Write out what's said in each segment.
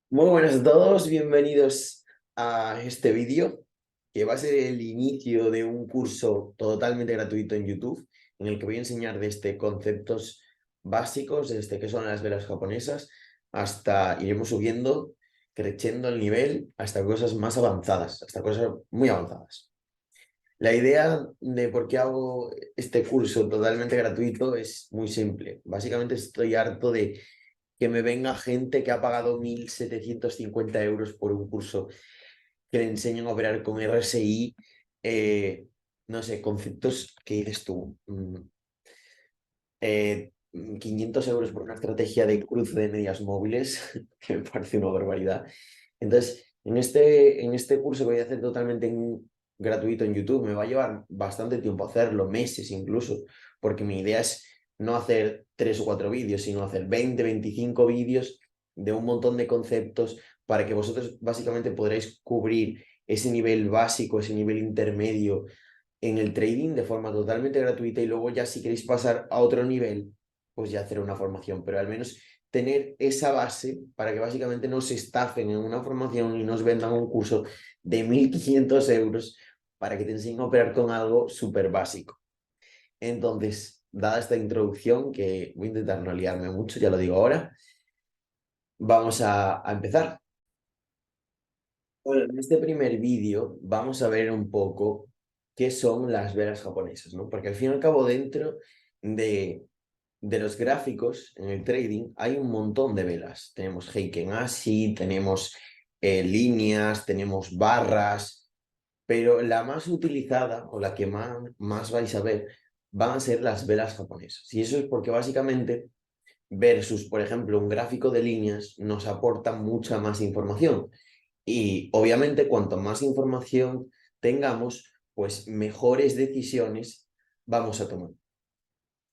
Muy buenas a todos, bienvenidos a este vídeo que va a ser el inicio de un curso totalmente gratuito en YouTube en el que voy a enseñar desde conceptos básicos, desde qué son las velas japonesas, hasta iremos subiendo, creciendo el nivel hasta cosas más avanzadas, hasta cosas muy avanzadas. La idea de por qué hago este curso totalmente gratuito es muy simple. Básicamente estoy harto de que me venga gente que ha pagado 1.750 euros por un curso que le enseñan a operar con RSI, no sé, conceptos que dices tú, 500 euros por una estrategia de cruce de medias móviles, que me parece una barbaridad. Entonces, en este curso que voy a hacer totalmente gratuito en YouTube, me va a llevar bastante tiempo hacerlo, meses incluso, porque mi idea es no hacer 3 o 4 vídeos, sino hacer 20, 25 vídeos de un montón de conceptos para que vosotros básicamente podréis cubrir ese nivel básico, ese nivel intermedio en el trading de forma totalmente gratuita y luego ya si queréis pasar a otro nivel, pues ya hacer una formación, pero al menos tener esa base para que básicamente no se estafen en una formación y nos vendan un curso de 1.500 euros para que te enseñen a operar con algo súper básico. Entonces, dada esta introducción, que voy a intentar no liarme mucho, ya lo digo ahora, vamos a empezar. Bueno, en este primer vídeo vamos a ver un poco qué son las velas japonesas, ¿no? Porque al fin y al cabo dentro de, de los gráficos en el trading hay un montón de velas. Tenemos Heiken Ashi, tenemos líneas, tenemos barras, pero la más utilizada o la que más vais a ver van a ser las velas japonesas. Y eso es porque básicamente versus, por ejemplo, un gráfico de líneas nos aporta mucha más información. Y obviamente cuanto más información tengamos, pues mejores decisiones vamos a tomar.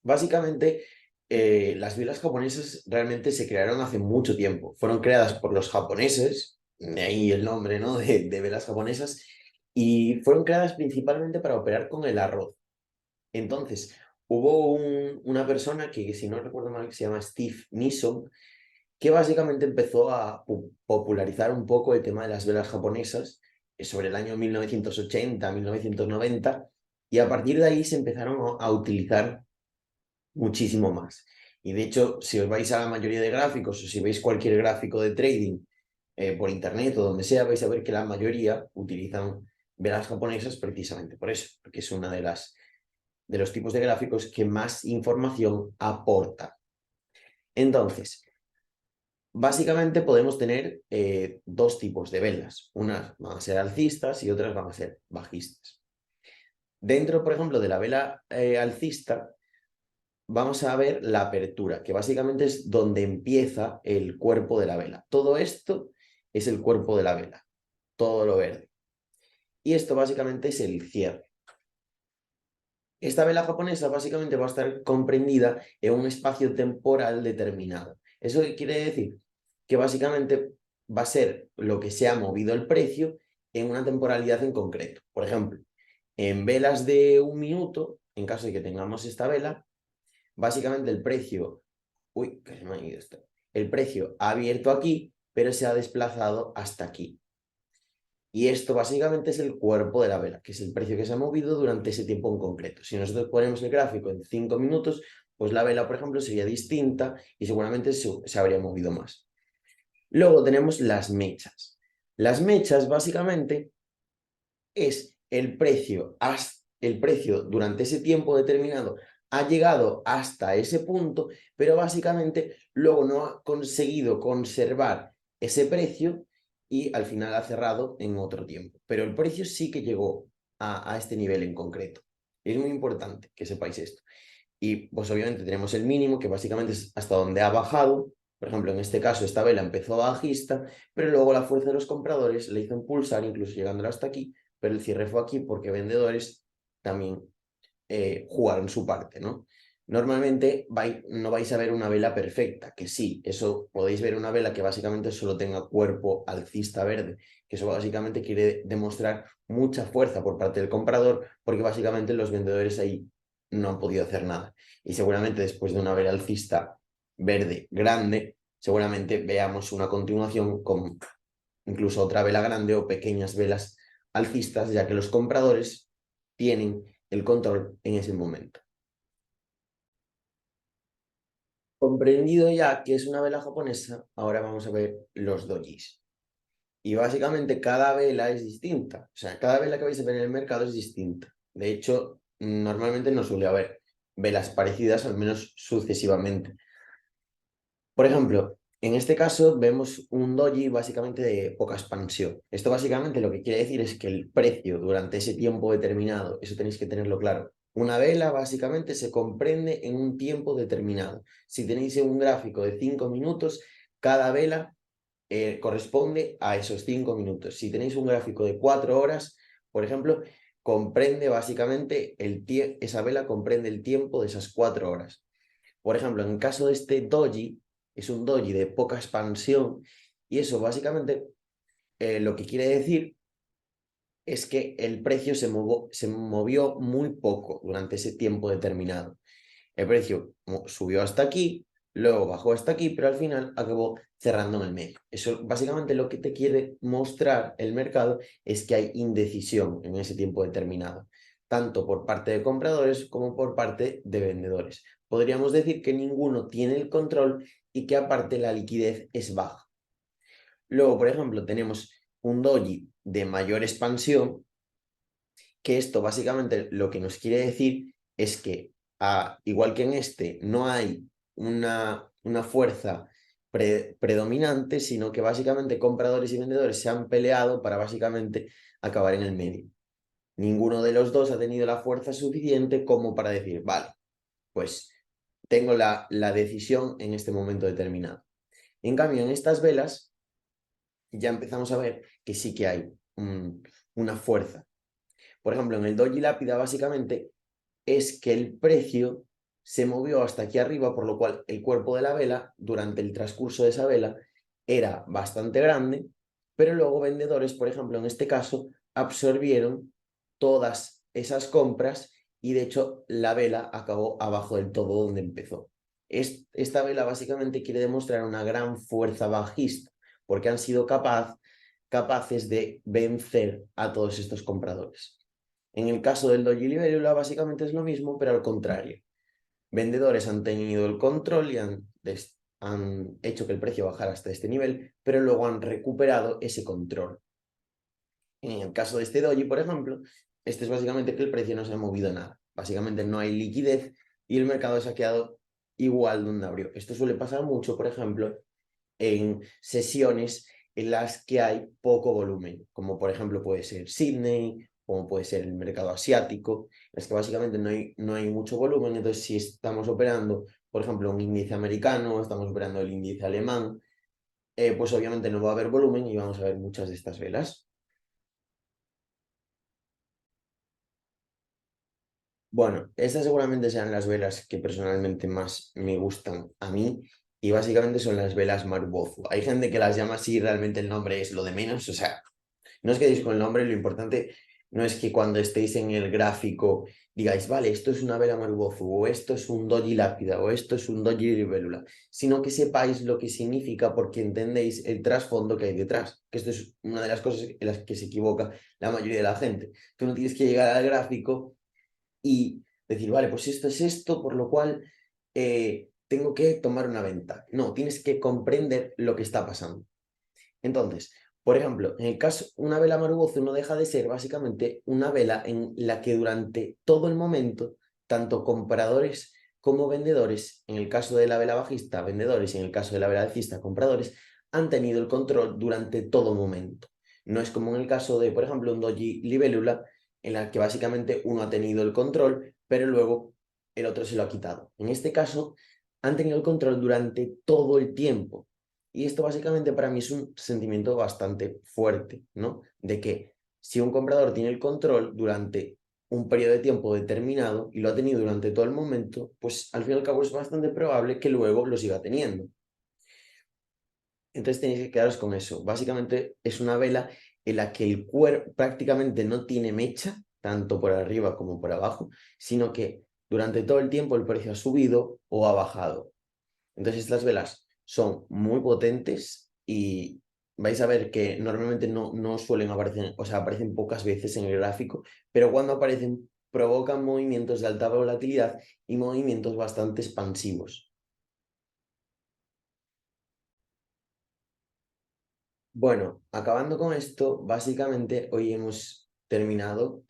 Básicamente, las velas japonesas realmente se crearon hace mucho tiempo. Fueron creadas por los japoneses, de ahí el nombre, ¿no? de velas japonesas, y fueron creadas principalmente para operar con el arroz. Entonces, hubo una persona que, si no recuerdo mal, que se llama Steve Nison, que básicamente empezó a popularizar un poco el tema de las velas japonesas sobre el año 1980, 1990, y a partir de ahí se empezaron a utilizar muchísimo más. Y de hecho, si os vais a la mayoría de gráficos o si veis cualquier gráfico de trading por internet o donde sea, vais a ver que la mayoría utilizan velas japonesas precisamente por eso, porque es una de los tipos de gráficos que más información aporta. Entonces, básicamente podemos tener dos tipos de velas. Unas van a ser alcistas y otras van a ser bajistas. Dentro, por ejemplo, de la vela alcista, vamos a ver la apertura, que básicamente es donde empieza el cuerpo de la vela. Todo esto es el cuerpo de la vela, todo lo verde. Y esto básicamente es el cierre. Esta vela japonesa básicamente va a estar comprendida en un espacio temporal determinado. ¿Eso qué quiere decir? Que básicamente va a ser lo que se ha movido el precio en una temporalidad en concreto. Por ejemplo, en velas de 1 minuto, en caso de que tengamos esta vela, básicamente el precio, uy, que se me ha ido esto, el precio ha abierto aquí, pero se ha desplazado hasta aquí. Y esto básicamente es el cuerpo de la vela, que es el precio que se ha movido durante ese tiempo en concreto. Si nosotros ponemos el gráfico en 5 minutos, pues la vela, por ejemplo, sería distinta y seguramente se habría movido más. Luego tenemos las mechas. Las mechas básicamente es el precio durante ese tiempo determinado ha llegado hasta ese punto, pero básicamente luego no ha conseguido conservar ese precio y al final ha cerrado en otro tiempo. Pero el precio sí que llegó a este nivel en concreto. Es muy importante que sepáis esto. Y pues obviamente tenemos el mínimo, que básicamente es hasta donde ha bajado. Por ejemplo, en este caso esta vela empezó bajista, pero luego la fuerza de los compradores le hizo impulsar, incluso llegándolo hasta aquí, pero el cierre fue aquí porque vendedores también jugaron su parte, ¿no? Normalmente no vais a ver una vela perfecta, que sí, eso podéis ver una vela que básicamente solo tenga cuerpo alcista verde, que eso básicamente quiere demostrar mucha fuerza por parte del comprador, porque básicamente los vendedores ahí no han podido hacer nada. Y seguramente después de una vela alcista verde grande, seguramente veamos una continuación con incluso otra vela grande o pequeñas velas alcistas, ya que los compradores tienen el control en ese momento. Comprendido ya que es una vela japonesa, ahora vamos a ver los dojis. Y básicamente cada vela es distinta. O sea, cada vela que vais a ver en el mercado es distinta. De hecho, normalmente no suele haber velas parecidas, al menos sucesivamente. Por ejemplo, en este caso vemos un doji básicamente de poca expansión. Esto básicamente lo que quiere decir es que el precio durante ese tiempo determinado, eso tenéis que tenerlo claro. Una vela básicamente se comprende en un tiempo determinado. Si tenéis un gráfico de 5 minutos, cada vela corresponde a esos 5 minutos. Si tenéis un gráfico de 4 horas, por ejemplo, comprende básicamente esa vela comprende el tiempo de esas 4 horas. Por ejemplo, en el caso de este doji, es un doji de poca expansión y eso básicamente lo que quiere decir es que el precio se movió muy poco durante ese tiempo determinado. El precio subió hasta aquí, luego bajó hasta aquí, pero al final acabó cerrando en el medio. Eso básicamente lo que te quiere mostrar el mercado es que hay indecisión en ese tiempo determinado, tanto por parte de compradores como por parte de vendedores. Podríamos decir que ninguno tiene el control y que aparte la liquidez es baja. Luego, por ejemplo, tenemos un doji de mayor expansión, que esto básicamente lo que nos quiere decir es que, igual que en este, no hay una fuerza predominante, sino que básicamente compradores y vendedores se han peleado para básicamente acabar en el medio. Ninguno de los dos ha tenido la fuerza suficiente como para decir, vale, pues tengo la decisión en este momento determinado. En cambio, en estas velas ya empezamos a ver que sí que hay una fuerza. Por ejemplo, en el doji lápida básicamente es que el precio se movió hasta aquí arriba, por lo cual el cuerpo de la vela, durante el transcurso de esa vela, era bastante grande, pero luego vendedores, por ejemplo, en este caso, absorbieron todas esas compras y de hecho la vela acabó abajo del todo donde empezó. Esta vela básicamente quiere demostrar una gran fuerza bajista, porque han sido capaces de vencer a todos estos compradores. En el caso del doji libélula básicamente es lo mismo, pero al contrario. Vendedores han tenido el control y han hecho que el precio bajara hasta este nivel, pero luego han recuperado ese control. En el caso de este doji, por ejemplo, este es básicamente que el precio no se ha movido nada. Básicamente no hay liquidez y el mercado se ha quedado igual donde abrió. Esto suele pasar mucho, por ejemplo, en sesiones en las que hay poco volumen, como por ejemplo puede ser Sydney, como puede ser el mercado asiático, es que básicamente no hay mucho volumen, entonces si estamos operando, por ejemplo, un índice americano, estamos operando el índice alemán, pues obviamente no va a haber volumen y vamos a ver muchas de estas velas. Bueno, estas seguramente sean las velas que personalmente más me gustan a mí y básicamente son las velas Marubozu. Hay gente que las llama así, realmente el nombre es lo de menos, o sea, no os quedéis con el nombre, lo importante no es que cuando estéis en el gráfico digáis, vale, esto es una vela Marubozu, o esto es un doji lápida, o esto es un doji libélula, sino que sepáis lo que significa porque entendéis el trasfondo que hay detrás, que esto es una de las cosas en las que se equivoca la mayoría de la gente, que no tienes que llegar al gráfico y decir, vale, pues esto es esto, por lo cual tengo que tomar una venta. No, tienes que comprender lo que está pasando. Entonces, por ejemplo, en el caso, una vela Marubozu no deja de ser básicamente una vela en la que durante todo el momento, tanto compradores como vendedores, en el caso de la vela bajista, vendedores, y en el caso de la vela alcista, compradores, han tenido el control durante todo momento. No es como en el caso de, por ejemplo, un doji libélula, en la que básicamente uno ha tenido el control, pero luego el otro se lo ha quitado. En este caso, han tenido el control durante todo el tiempo. Y esto básicamente para mí es un sentimiento bastante fuerte, ¿no? De que si un comprador tiene el control durante un periodo de tiempo determinado y lo ha tenido durante todo el momento, pues al fin y al cabo es bastante probable que luego lo siga teniendo. Entonces tenéis que quedaros con eso. Básicamente es una vela en la que el cuerpo prácticamente no tiene mecha, tanto por arriba como por abajo, sino que durante todo el tiempo el precio ha subido o ha bajado. Entonces estas velas son muy potentes y vais a ver que normalmente no suelen aparecer, o sea, aparecen pocas veces en el gráfico, pero cuando aparecen provocan movimientos de alta volatilidad y movimientos bastante expansivos. Bueno, acabando con esto, básicamente hoy hemos terminado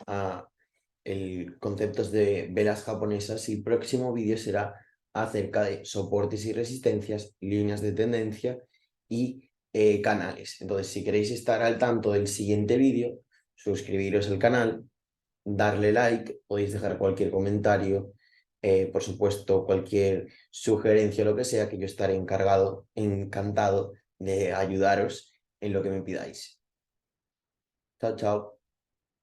el conceptos de velas japonesas y el próximo vídeo será acerca de soportes y resistencias, líneas de tendencia y canales. Entonces, si queréis estar al tanto del siguiente vídeo, suscribiros al canal, darle like, podéis dejar cualquier comentario, por supuesto, cualquier sugerencia, lo que sea, que yo estaré encantado de ayudaros en lo que me pidáis. Chao, chao.